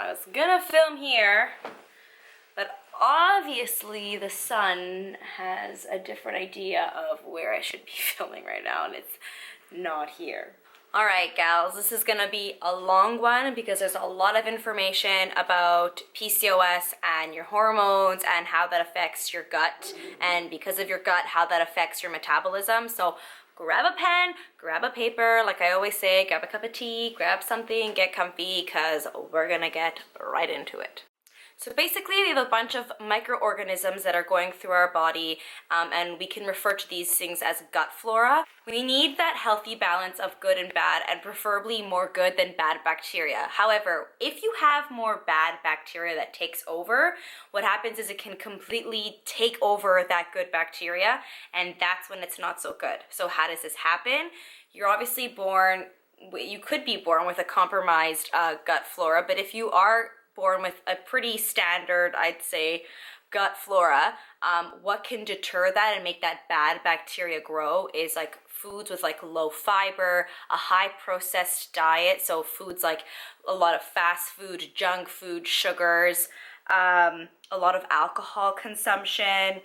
I was gonna film here, but obviously the sun has a different idea of where I should be filming right now, and it's not here. Alright gals, this is gonna be a long one because there's a lot of information about PCOS and your hormones and how that affects your gut, and because of your gut, how that affects your metabolism. So grab a pen, grab a paper, like I always say, grab a cup of tea, grab something, get comfy, because we're gonna get right into it. So basically, we have a bunch of microorganisms that are going through our body, and we can refer to these things as gut flora. We need that healthy balance of good and bad, and preferably more good than bad bacteria. However, if you have more bad bacteria that takes over, what happens is it can completely take over that good bacteria, and that's when it's not so good. So how does this happen? You're obviously born, you could be born with a compromised gut flora, but if you are born with a pretty standard, I'd say, gut flora, what can deter that and make that bad bacteria grow is like foods with like low fiber, a high processed diet, so foods like a lot of fast food, junk food, sugars, a lot of alcohol consumption,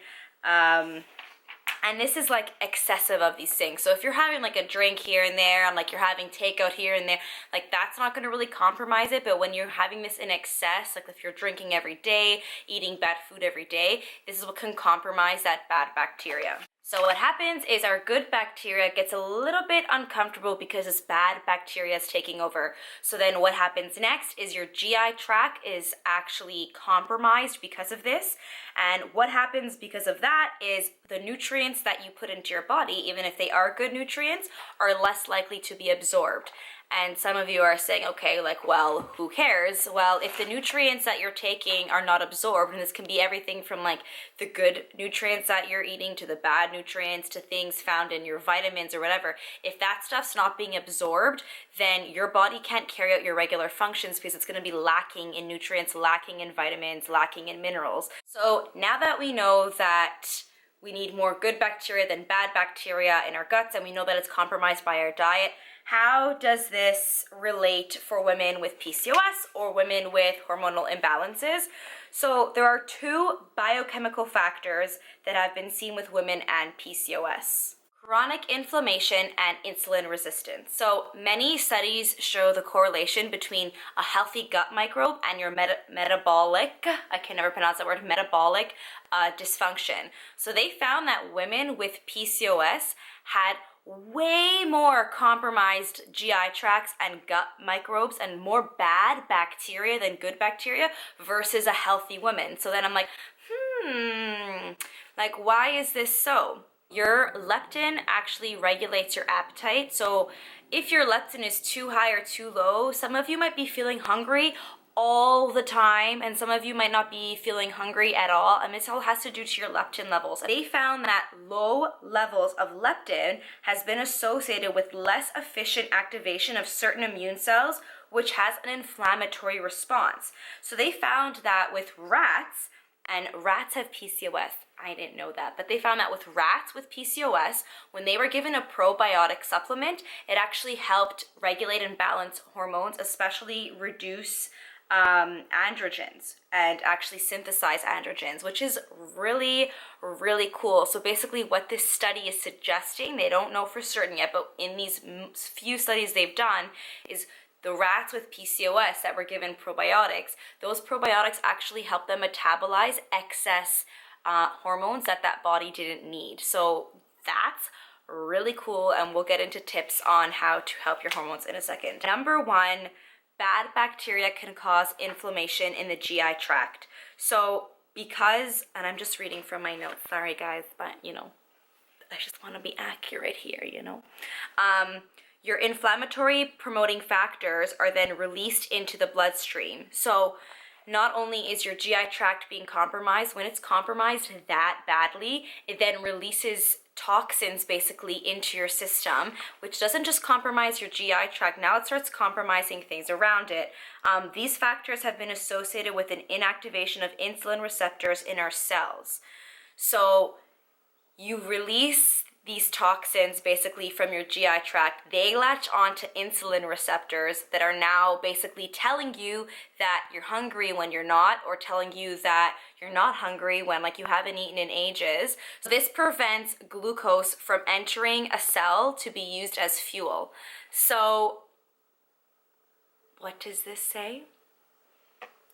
and this is like excessive of these things. So if you're having like a drink here and there, and like you're having takeout here and there, like that's not going to really compromise it. But when you're having this in excess, like if you're drinking every day, eating bad food every day, this is what can compromise that bad bacteria. So what happens is our good bacteria gets a little bit uncomfortable because this bad bacteria is taking over. So then what happens next is your GI tract is actually compromised because of this. And what happens because of that is the nutrients that you put into your body, even if they are good nutrients, are less likely to be absorbed. And some of you are saying, okay, like, well, who cares? Well, if the nutrients that you're taking are not absorbed, and this can be everything from like the good nutrients that you're eating to the bad nutrients to things found in your vitamins or whatever, if that stuff's not being absorbed, then your body can't carry out your regular functions because it's going to be lacking in nutrients, lacking in vitamins, lacking in minerals. So now that we know that we need more good bacteria than bad bacteria in our guts, and we know that it's compromised by our diet, how does this relate for women with PCOS or women with hormonal imbalances? So there are two biochemical factors that have been seen with women and PCOS: chronic inflammation and insulin resistance. So many studies show the correlation between a healthy gut microbe and your metabolic, I can never pronounce that word, metabolic dysfunction. So they found that women with PCOS had way more compromised GI tracts and gut microbes and more bad bacteria than good bacteria versus a healthy woman. So then I'm like, like why is this so? Your leptin actually regulates your appetite. So if your leptin is too high or too low, some of you might be feeling hungry all the time, and some of you might not be feeling hungry at all, and this all has to do to your leptin levels. They found that low levels of leptin has been associated with less efficient activation of certain immune cells, which has an inflammatory response. So they found that with rats, and rats have PCOS, I didn't know that, but they found that with rats with PCOS, when they were given a probiotic supplement, it actually helped regulate and balance hormones, especially reduce androgens and actually synthesize androgens, which is really, really cool. So basically what this study is suggesting, they don't know for certain yet, but in these few studies they've done, is the rats with PCOS that were given probiotics, those probiotics actually help them metabolize excess hormones that body didn't need. So that's really cool, and we'll get into tips on how to help your hormones in a second. Number one, bad bacteria can cause inflammation in the GI tract. So because, and I'm just reading from my notes, sorry guys, but you know, I just want to be accurate here, you know. Your inflammatory promoting factors are then released into the bloodstream. So not only is your GI tract being compromised, when it's compromised that badly, it then releases toxins basically into your system, which doesn't just compromise your GI tract, now it starts compromising things around it. These factors have been associated with an inactivation of insulin receptors in our cells. So you release these toxins basically from your GI tract, they latch onto insulin receptors that are now basically telling you that you're hungry when you're not, or telling you that you're not hungry when like you haven't eaten in ages. So this prevents glucose from entering a cell to be used as fuel. So what does this say?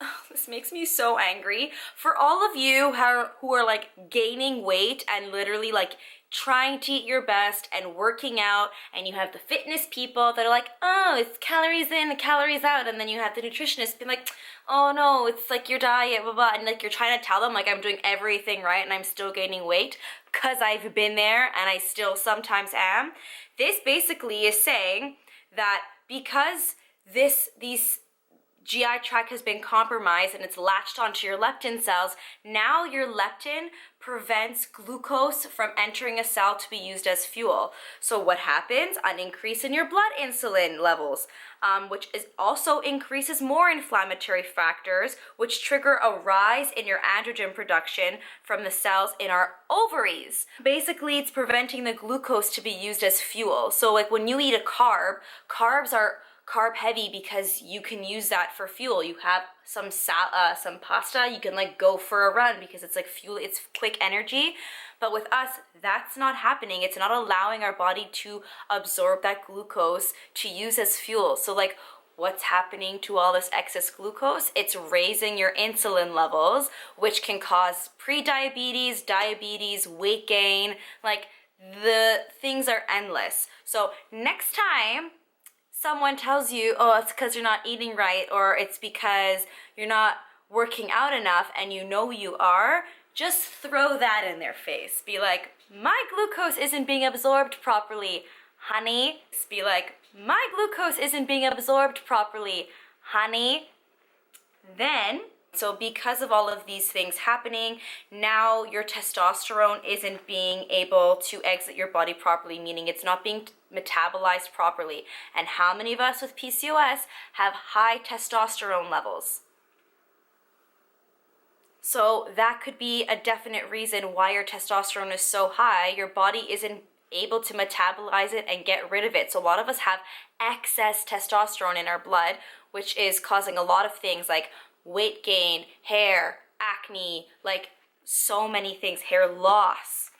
Oh, this makes me so angry. For all of you who are like gaining weight and literally like trying to eat your best and working out, and you have the fitness people that are like, oh, it's calories in, calories out, and then you have the nutritionist being like, oh no, it's like your diet, blah, blah, and like you're trying to tell them like I'm doing everything right and I'm still gaining weight because I've been there and I still sometimes am. This basically is saying that because these GI tract has been compromised and it's latched onto your leptin cells, now your leptin prevents glucose from entering a cell to be used as fuel. So what happens? An increase in your blood insulin levels, which also increases more inflammatory factors, which trigger a rise in your androgen production from the cells in our ovaries. Basically, it's preventing the glucose to be used as fuel. So like when you eat a carbs are carb heavy because you can use that for fuel. You have some pasta, you can like go for a run because it's like fuel, it's quick energy. But with us, that's not happening. It's not allowing our body to absorb that glucose to use as fuel. So like what's happening to all this excess glucose? It's raising your insulin levels, which can cause pre-diabetes, diabetes, weight gain. Like the things are endless. So next time someone tells you, oh, it's because you're not eating right, or it's because you're not working out enough, and you know you are, just throw that in their face. Be like, my glucose isn't being absorbed properly, honey. Just be like, my glucose isn't being absorbed properly, honey. Then, so because of all of these things happening, now your testosterone isn't being able to exit your body properly, meaning it's not being metabolized properly. And how many of us with PCOS have high testosterone levels? So that could be a definite reason why your testosterone is so high. Your body isn't able to metabolize it and get rid of it. So a lot of us have excess testosterone in our blood, which is causing a lot of things like weight gain, hair, acne, like so many things, hair loss.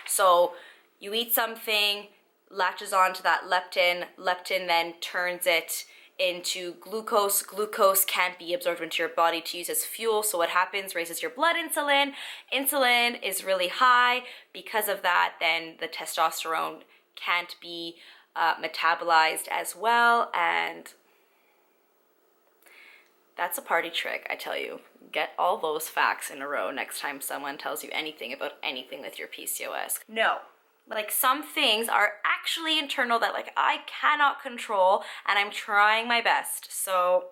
So you eat something, latches onto that leptin then turns it into glucose. Glucose can't be absorbed into your body to use as fuel. So what happens? Raises your blood insulin. Insulin is really high. Because of that, then the testosterone can't be metabolized as well, and that's a party trick, I tell you. Get all those facts in a row next time someone tells you anything about anything with your PCOS. No. Like some things are actually internal that like I cannot control, and I'm trying my best. So,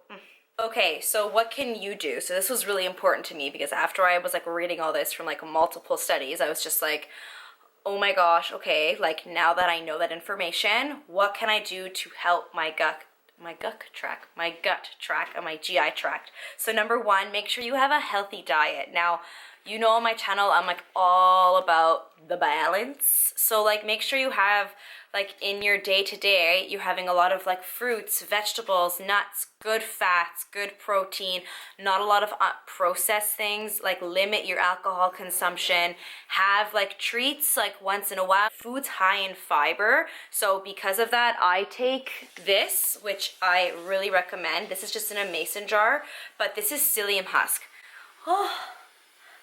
okay, so what can you do? So this was really important to me because after I was like reading all this from like multiple studies, I was just like, oh my gosh, okay, like now that I know that information, what can I do to help my gut tract, and my GI tract? So number one, make sure you have a healthy diet. Now, you know on my channel, I'm like all about the balance. So like make sure you have like in your day-to-day, you're having a lot of like fruits, vegetables, nuts, good fats, good protein, not a lot of processed things. Like limit your alcohol consumption, have like treats like once in a while. Food's high in fiber. So because of that, I take this, which I really recommend. This is just in a mason jar, but this is psyllium husk. Oh,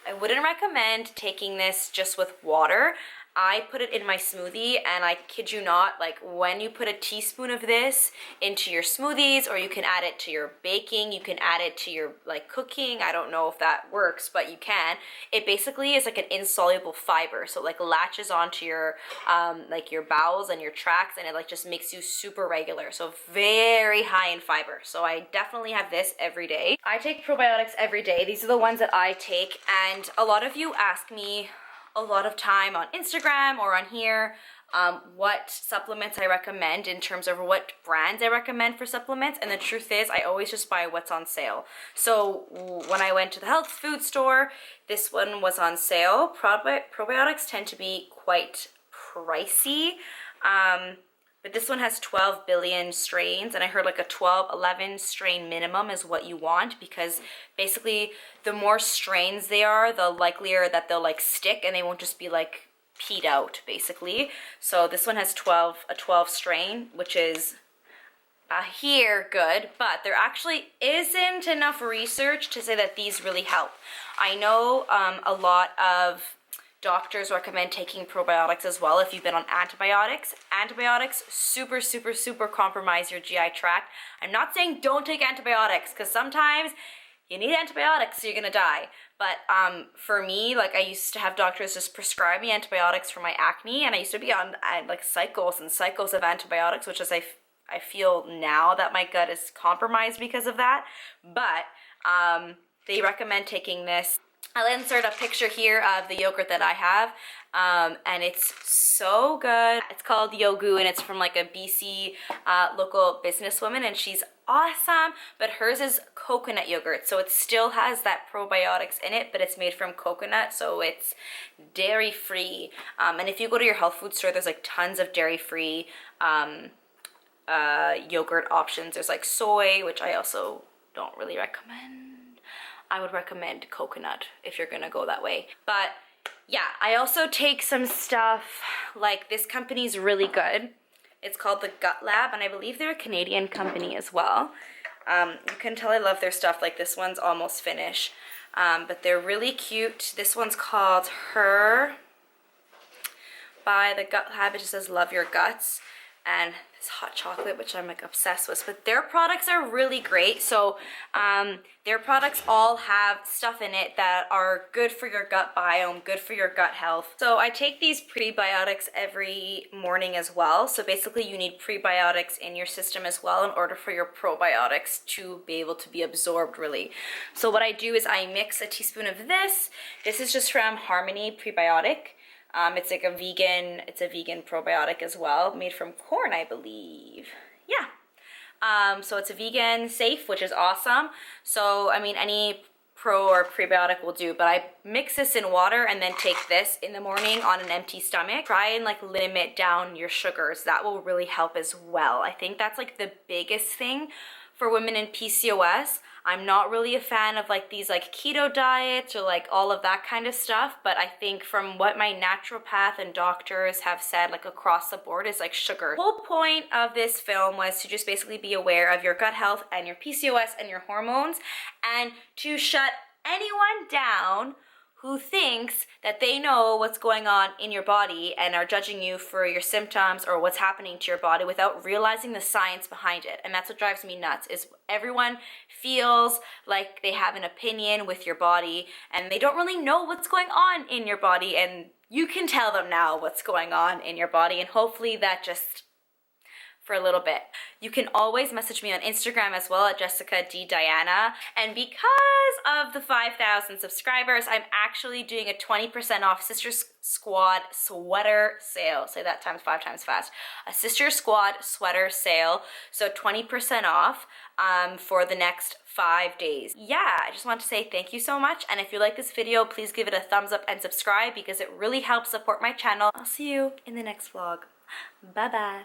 I wouldn't recommend taking this just with water. I put it in my smoothie, and I kid you not, like when you put a teaspoon of this into your smoothies, or you can add it to your baking, you can add it to your like cooking, I don't know if that works, but you can. It basically is like an insoluble fiber, so it like latches onto your like your bowels and your tracts, and it like just makes you super regular, so very high in fiber. So I definitely have this every day. I take probiotics every day. These are the ones that I take, and a lot of you ask me a lot of time on Instagram or on here what supplements I recommend in terms of what brands I recommend for supplements, and the truth is I always just buy what's on sale. So when I went to the health food store, this one was on sale. Probiotics tend to be quite pricey. But this one has 12 billion strains, and I heard like a 12, 11 strain minimum is what you want, because basically the more strains they are, the likelier that they'll like stick and they won't just be like peed out basically. So this one has a 12 strain, which is here good, but there actually isn't enough research to say that these really help. I know a lot of doctors recommend taking probiotics as well if you've been on antibiotics. Antibiotics super, super, super compromise your GI tract. I'm not saying don't take antibiotics, because sometimes you need antibiotics so you're gonna die. But for me, like I used to have doctors just prescribe me antibiotics for my acne, and I used to be on like cycles and cycles of antibiotics, which is I feel now that my gut is compromised because of that. But they recommend taking this. I'll insert a picture here of the yogurt that I have, and it's so good. It's called Yogu, and it's from like a BC local businesswoman, and she's awesome, but hers is coconut yogurt, so it still has that probiotics in it, but it's made from coconut, so it's dairy free. And if you go to your health food store, there's like tons of dairy free yogurt options. There's like soy, which I also don't really recommend. I would recommend coconut if you're gonna go that way. But yeah, I also take some stuff like this company's really good. It's called the Gut Lab, and I believe they're a Canadian company as well. You can tell I love their stuff. Like this one's almost finished, but they're really cute. This one's called Her by the Gut Lab. It just says love your guts. And this hot chocolate, which I'm like obsessed with. But their products are really great. So their products all have stuff in it that are good for your gut biome, good for your gut health. So I take these prebiotics every morning as well. So basically you need prebiotics in your system as well in order for your probiotics to be able to be absorbed really. So what I do is I mix a teaspoon of this. This is just from Harmony Prebiotic. It's like a vegan probiotic as well, made from corn, I believe. Yeah. So it's a vegan safe, which is awesome. So, I mean, any pro or prebiotic will do, but I mix this in water and then take this in the morning on an empty stomach. Try and like limit down your sugars. That will really help as well. I think that's like the biggest thing for women in PCOS. I'm not really a fan of like these like keto diets or like all of that kind of stuff, but I think from what my naturopath and doctors have said like across the board is like sugar. The whole point of this film was to just basically be aware of your gut health and your PCOS and your hormones, and to shut anyone down who thinks that they know what's going on in your body and are judging you for your symptoms or what's happening to your body without realizing the science behind it. And that's what drives me nuts, is everyone feels like they have an opinion with your body and they don't really know what's going on in your body, and you can tell them now what's going on in your body, and hopefully that just for a little bit. You can always message me on Instagram as well at JESSICADDIANA. And because of the 5,000 subscribers, I'm actually doing a 20% off Sister Squad sweater sale. Say that 5 times fast. A Sister Squad sweater sale. So 20% off for the next 5 days. Yeah, I just want to say thank you so much. And if you like this video, please give it a thumbs up and subscribe because it really helps support my channel. I'll see you in the next vlog. Bye-bye.